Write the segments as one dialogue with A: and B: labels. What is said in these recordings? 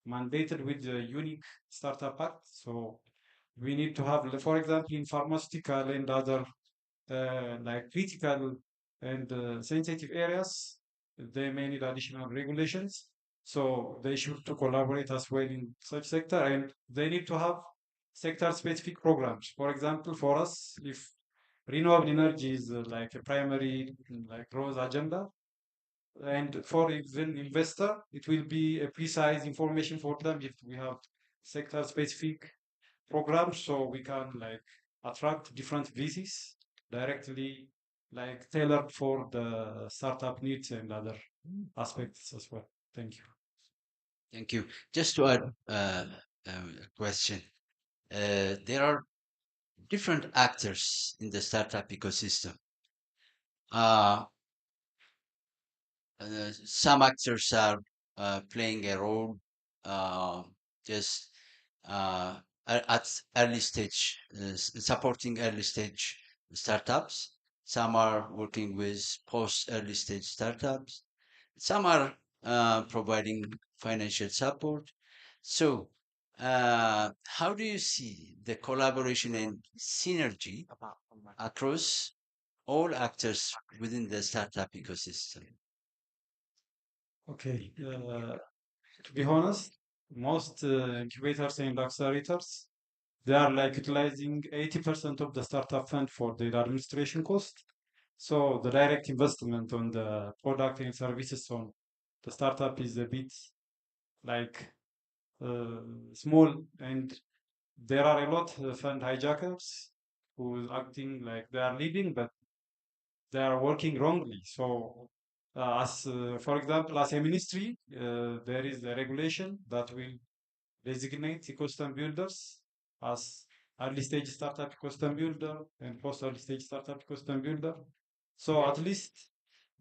A: mandated with the unique startup act. So we need to have, for example, in pharmaceutical and other like critical and sensitive areas, they may need additional regulations. So they should to collaborate as well in such sector, and they need to have sector-specific programs. For example, for us, if renewable energy is like a primary like growth agenda, and for even investor, it will be a precise information for them if we have sector-specific programs, so we can like attract different VCs directly, like tailored for the startup needs and other aspects as well. Thank you.
B: Thank you. Just to add a question, there are different actors in the startup ecosystem. Uh, some actors are playing a role uh, just at early stage, supporting early stage startups. Some are working with post early stage startups. Some are providing financial support. So, how do you see the collaboration and synergy across all actors within the startup ecosystem?
A: Okay. To be honest, most incubators and accelerators, they are like utilizing 80% of the startup fund for their administration cost. So the direct investment on the product and services on the startup is a bit like uh, small, and there are a lot of fund hijackers who acting like they are leading, but they are working wrongly. So, for example, as a ministry, there is a regulation that will designate ecosystem builders as early stage startup ecosystem builder and post early stage startup ecosystem builder. So at least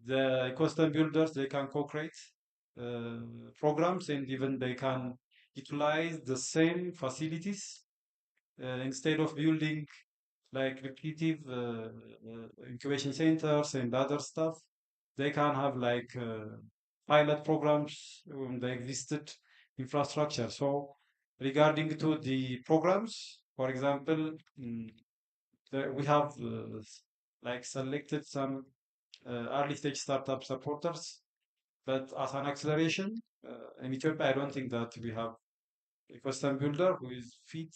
A: the ecosystem builders they can co-create uh, programs, and even they can utilize the same facilities instead of building like repetitive incubation centers and other stuff. They can have like pilot programs on the existed infrastructure. So regarding to the programs, for example, we have like selected some early stage startup supporters, but as an acceleration in Ethiopia, I don't think that we have ecosystem builder who is fit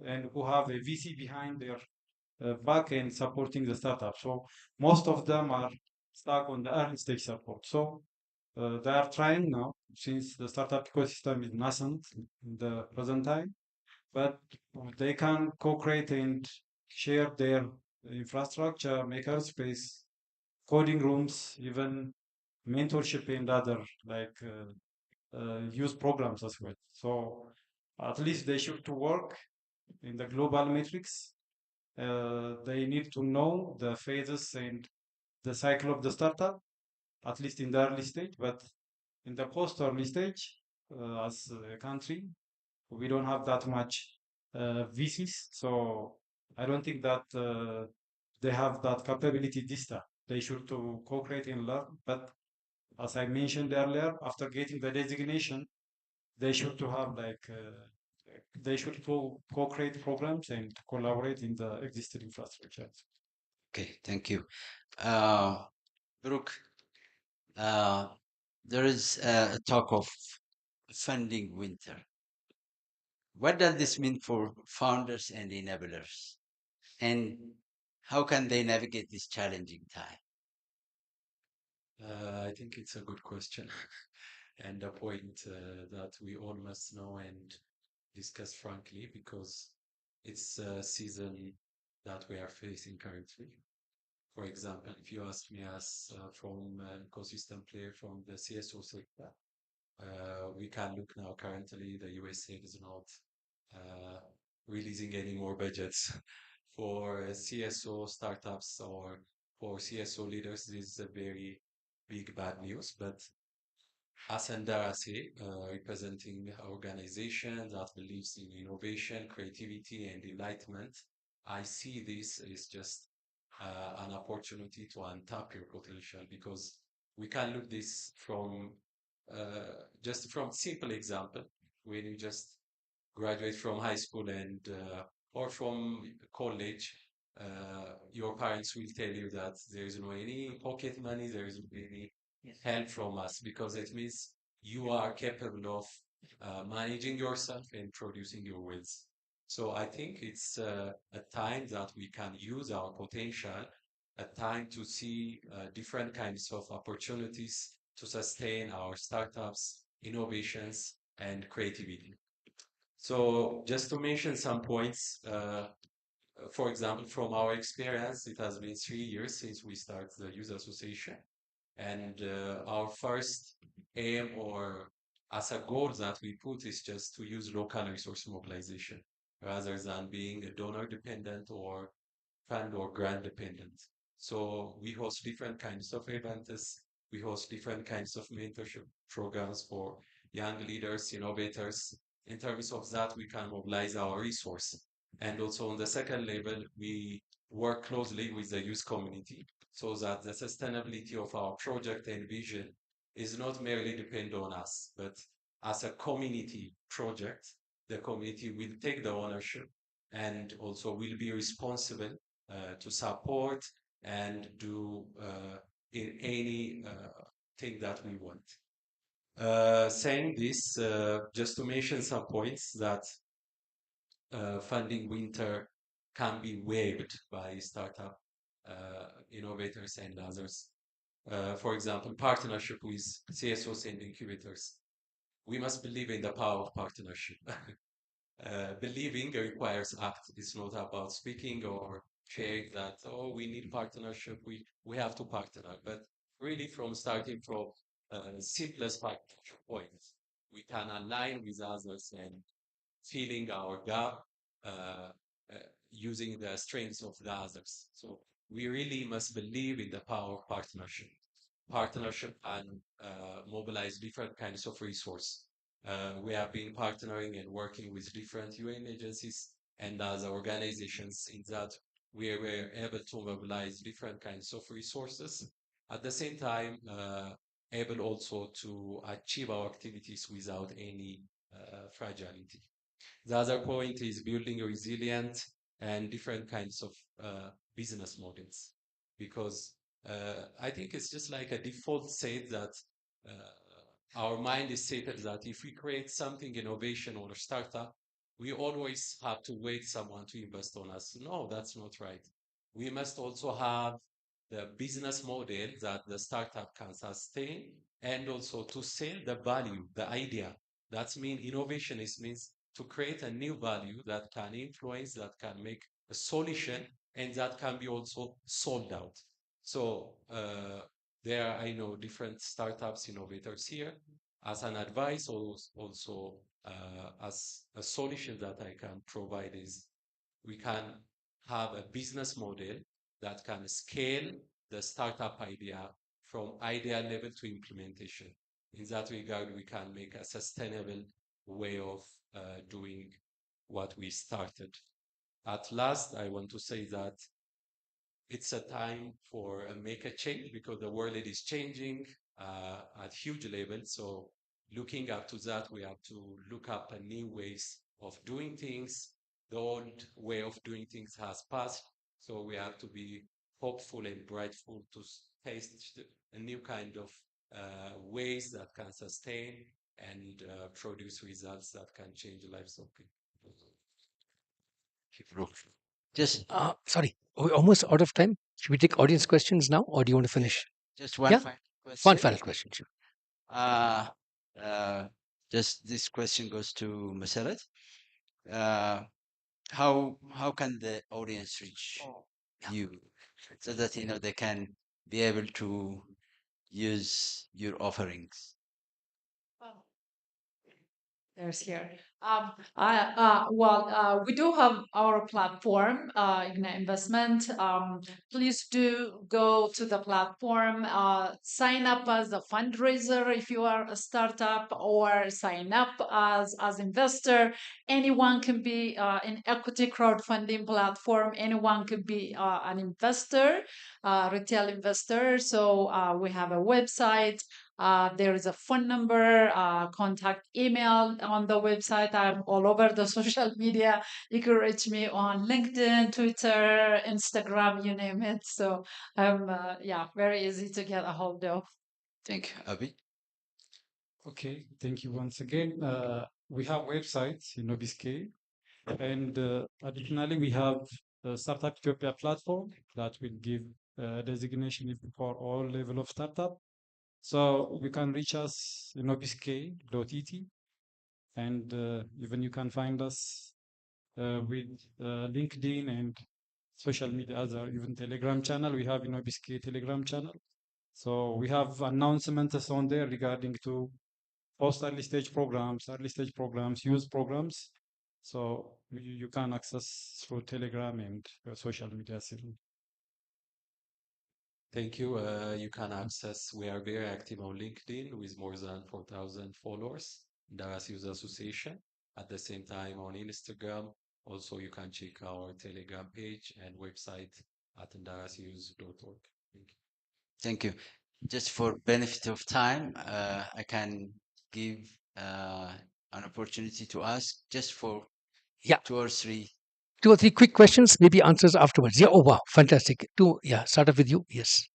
A: and who have a VC behind their back end supporting the startup. So most of them are stuck on the early stage support. So they are trying now, since the startup ecosystem is nascent in the present time, but they can co-create and share their infrastructure, makerspace, coding rooms, even mentorship and other like use programs as well. So at least they should to work in the global matrix. They need to know the phases and the cycle of the startup, at least in the early stage. But in the post early stage, as a country, we don't have that much VCs. So I don't think that they have that capability this time. They should to co-create and learn. But as I mentioned earlier, after getting the designation, they should to have like they should co-create programs and collaborate in the existing infrastructure.
B: Okay, thank you. Uh, Brooke, uh, there is a talk of funding winter. What does this mean for founders and enablers? And how can they navigate this challenging time?
C: I think it's a good question and a point that we all must know and discuss frankly because it's a season that we are facing currently. For example, if you ask me as from an ecosystem player from the CSO sector, we can look now currently the USA is not uh, releasing any more budgets for CSO startups or for CSO leaders. This is a very big bad news, but as Enderase, representing an organization that believes in innovation, creativity, and enlightenment, I see this as just an opportunity to untap your potential because we can look this from just from simple example. when you just graduate from high school and or from college, your parents will tell you that there is no any pocket money, there is no any help from us because it means you are capable of managing yourself and producing your wealth. So I think it's a time that we can use our potential, a time to see different kinds of opportunities to sustain our startups, innovations, and creativity. So just to mention some points, for example, from our experience, it has been 3 years since we started the youth association. And our first aim or as a goal that we put is just to use local resource mobilization rather than being a donor dependent or fund or grant dependent. So we host different kinds of events. We host different kinds of mentorship programs for young leaders, innovators. In terms of that, we can mobilize our resource. And also on the second level, we work closely with the youth community so that the sustainability of our project and vision is not merely depend on us, but as a community project, the community will take the ownership and also will be responsible to support and do in any thing that we want. Saying this, just to mention some points that funding winter can be waived by startup innovators and others. For example, partnership with CSOs and incubators. We must believe in the power of partnership. Believing requires act. It's not about speaking or sharing that, oh, we need partnership, we have to partner. But really from starting from simplest partnership points, we can align with others and filling our gap uh, uh, using the strengths of the others. So we really must believe in the power of partnership. Partnership and mobilize different kinds of resource. We have been partnering and working with different UN agencies and other organizations in that we were able to mobilize different kinds of resources. At the same time, able also to achieve our activities without any fragility. The other point is building resilient and different kinds of business models, because I think it's just like a default state that our mind is set that if we create something innovation or a startup, we always have to wait someone to invest on us. No, that's not right. We must also have the business model that the startup can sustain and also to sell the value, the idea. That's mean innovation is means to create a new value that can influence, that can make a solution, and that can be also sold out. So there, I know different startups, innovators here. As an advice, also as a solution that I can provide is we can have a business model that can scale the startup idea from idea level to implementation. In that regard, we can make a sustainable way of doing what we started. At last, I want to say that it's a time for make a change because the world is changing at huge level. So looking up to that, we have to look up a new ways of doing things. The old way of doing things has passed. So we have to be hopeful and brightful to taste a new kind of ways that can sustain and produce results that can change the lives of people.
B: Just
D: Sorry, we're almost out of time. Should we take audience questions now, or do you want to finish?
B: just one
D: Yeah,
B: final question.
D: one final question. Sure.
B: Uh, uh, just this question goes to Masarat. Uh, how can the audience reach you so that they can be able to use your offerings?
E: There's here. We do have our platform, Investment. Please do go to the platform, sign up as a fundraiser if you are a startup, or sign up as investor. Anyone can be an equity crowdfunding platform. Anyone could be an investor, retail investor. So we have a website. There is a phone number, contact email on the website. I'm all over the social media. You can reach me on LinkedIn, Twitter, Instagram, you name it. So I'm, yeah, very easy to get a hold of.
B: Thank you, Abi.
A: Okay, thank you once again. We have websites in Innobiz, and additionally, we have a Startup Ethiopia platform that will give designation for all level of startup. So you can reach us in innobiz.et, and even you can find us with LinkedIn and social media, other even Telegram channel. We have Innobiz Telegram channel. So we have announcements on there regarding to post early stage programs, use programs. So you can access through Telegram and social media.
C: Thank you. You can access, we are very active on LinkedIn with more than 4,000 followers, Enderase Youth Association. At the same time on Instagram, also you can check our Telegram page and website at enderaseyouth.org. Thank you.
B: Thank you. Just for benefit of time, I can give an opportunity to ask just for
D: Yeah.
B: 2 or 3.
D: 2 or 3 quick questions, maybe answers afterwards. Yeah. Oh, wow. Fantastic. Yeah. Start off with you. Yes.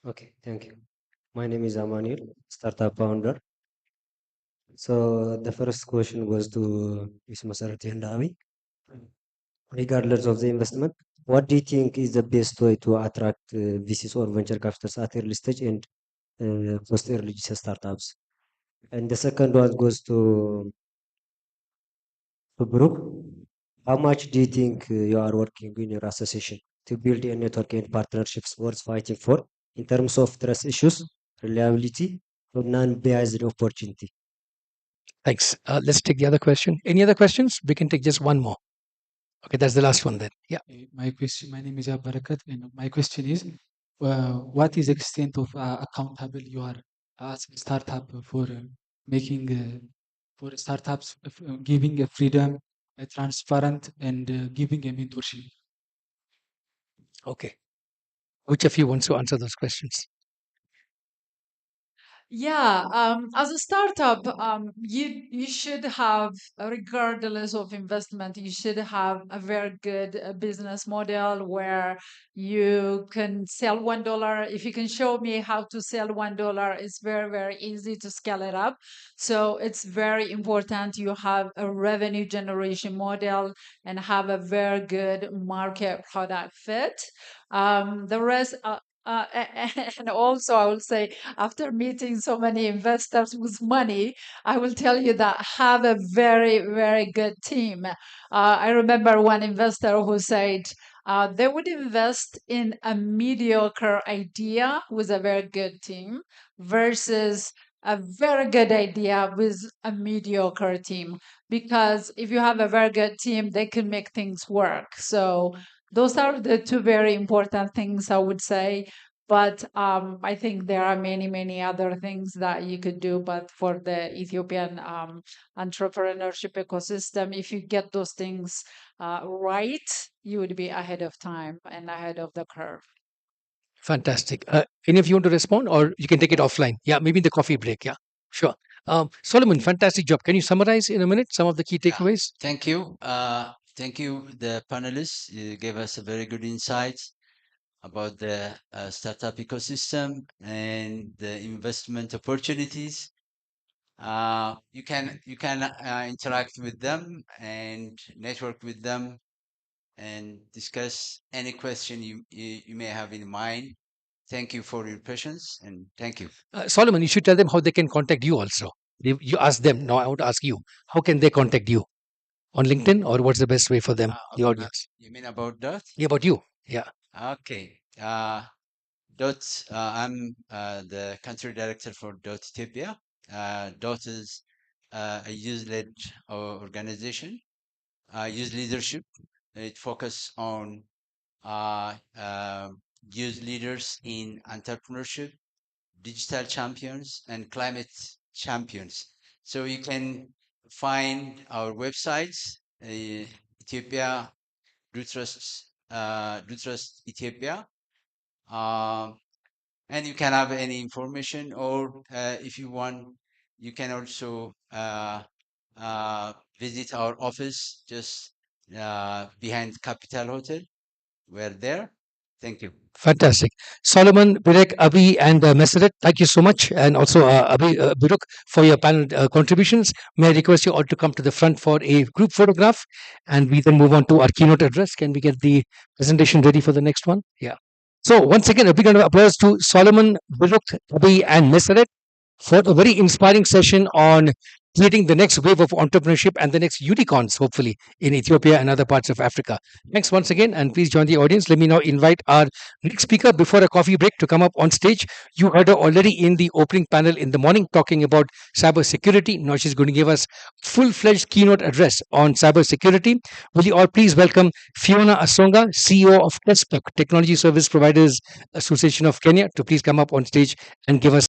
F: Okay, thank you. My name is Amanil, startup founder. So the first question goes to Ms. Masarati and Ami. Regardless of the investment, what do you think is the best way to attract VCs or venture capitals at early stage and post early startups? And the second one goes to Brooke. How much do you think you are working in your association to build a network and partnerships worth fighting for in terms of trust issues, reliability, or non-biased opportunity?
D: Thanks. Let's take the other question. Any other questions? We can take just one more. Okay, that's the last one then. Yeah.
G: My name is Barakat, and my question is, what is the extent of accountable you are as a startup for making for startups giving a freedom, a transparent, and giving a mentorship?
D: Okay. Which of you wants to answer those questions?
E: Yeah, as a startup, you should have, regardless of investment, you should have a very good business model where you can sell $1. If you can show me how to sell $1, it's very, very easy to scale it up. So it's very important you have a revenue generation model and have a very good market product fit. The rest, and also, I will say, after meeting so many investors with money, I will tell you that have a very, very good team. I remember one investor who said they would invest in a mediocre idea with a very good team versus a very good idea with a mediocre team. Because if you have a very good team, they can make things work. So those are the two very important things I would say. But I think there are many, many other things that you could do. But for the Ethiopian entrepreneurship ecosystem, if you get those things right, you would be ahead of time and ahead of the curve.
D: Fantastic. Any of you want to respond, or you can take it offline? Yeah, maybe in the coffee break. Yeah, sure. Solomon, fantastic job. Can you summarize in a minute some of the key
B: Yeah.
D: takeaways?
B: Thank you. Thank you, the panelists. You gave us a very good insight about the startup ecosystem and the investment opportunities. You can interact with them and network with them and discuss any question you may have in mind. Thank you for your patience and thank you.
D: Solomon, you should tell them how they can contact you also. You ask them. Now I want to ask you. How can they contact you? On LinkedIn, or what's the best way for them, the audience?
B: You mean about that?
D: Yeah, about you. Yeah.
B: Okay. I'm the country director for Ethiopia. Dot is a youth-led organization, youth leadership. It focuses on uh, uh, youth leaders in entrepreneurship, digital champions, and climate champions. So you can find our websites, Ethiopia, Do Trust Ethiopia, and you can have any information, or if you want, you can also visit our office just behind Capital Hotel. We're there. Thank you.
D: Fantastic. Solomon, Birek, Abhi, and Meseret, thank you so much. And also Abhi, Biruk, for your panel contributions. May I request you all to come to the front for a group photograph, and we then move on to our keynote address. Can we get the presentation ready for the next one? Yeah. So once again, a big round of applause to Solomon, Biruk, Abhi, and Meseret for a very inspiring session on creating the next wave of entrepreneurship and the next unicorns, hopefully, in Ethiopia and other parts of Africa. Thanks once again, and please join the audience. Let me now invite our next speaker before a coffee break to come up on stage. You heard her already in the opening panel in the morning talking about cybersecurity. Now she's going to give us full-fledged keynote address on cybersecurity. Will you all please welcome Fiona Asonga, CEO of TESPEC, Technology Service Providers Association of Kenya, to please come up on stage and give us